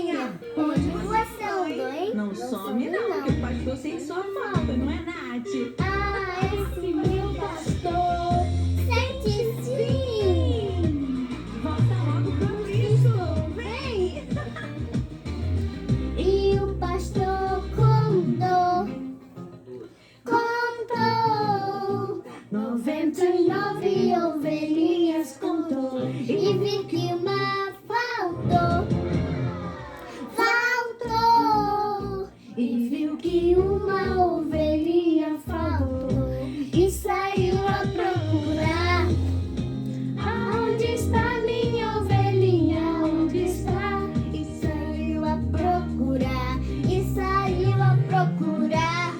ovelhinha, onde você andou? Não some não, que o pastor sente sua falta, não é, Nath? Ah, esse meu pastor sente sim. Volta logo pro Cristo, vem! E o pastor contou 99 ovelhinhas contou e vi que uma faltou e viu que uma ovelhinha faltou e saiu a procurar. Aonde está minha ovelhinha? Onde está? E saiu a procurar. E saiu a procurar.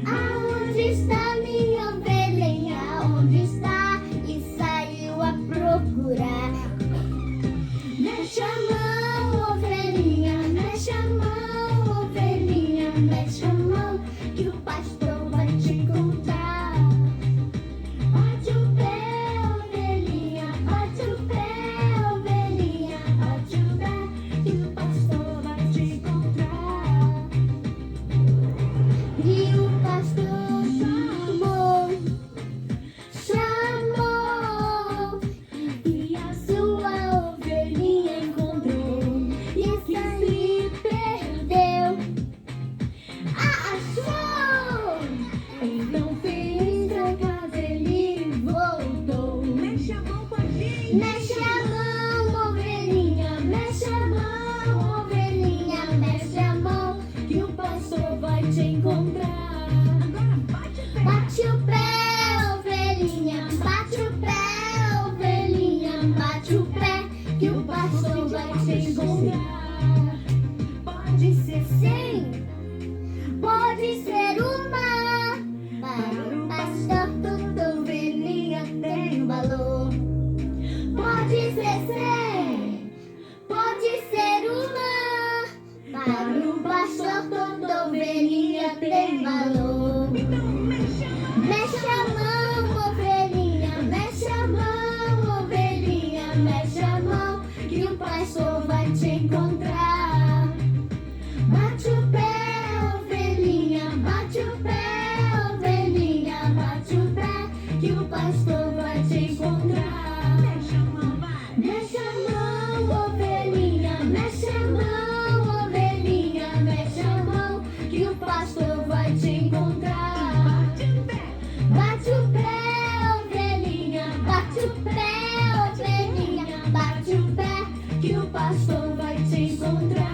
Aonde está minha ovelhinha? Onde está? E saiu a procurar. Mexe a mão, ovelhinha, mexe a mão, ovelhinha, mexe a mão, que o pastor vai te encontrar. Bate o pé, ovelhinha, bate o pé, ovelhinha, bate o pé, que o pastor vai te encontrar. E o pastor chamou, e a sua ovelhinha encontrou, e se perdeu, achou. Então fez a casa, ele voltou. Mexe a mão com a gente! Mexe a mão, ovelhinha, mexe a mão, ovelhinha, mexe a mão, que o pastor vai te encontrar. Agora bate o pé! Bate o pé, ovelhinha, bate o pé, ovelhinha, bate o pé, que o pastor vai te encontrar. Pode ser sim, pode ser uma, para o pastor toda ovelhinha tem valor. Pode ser sim, pode ser uma, para o pastor toda ovelhinha tem valor. Então mexe a mão! Mexe a mão, ovelhinha, mexe a mão, ovelhinha, mexe a mão, que o pastor vai te encontrar. Bate o pé, ovelhinha, bate o pé, ovelhinha, bate o pé, que o pastor vai te encontrar. Mexe a mão, vai! Mexe a mão, ovelhinha, mexe a mão, ovelhinha, mexe a mão, que o pastor vai te encontrar. Bate o pé! Bate o pé, ovelhinha, bate o pé, ovelhinha, bate o pé, que o pastor vai te encontrar.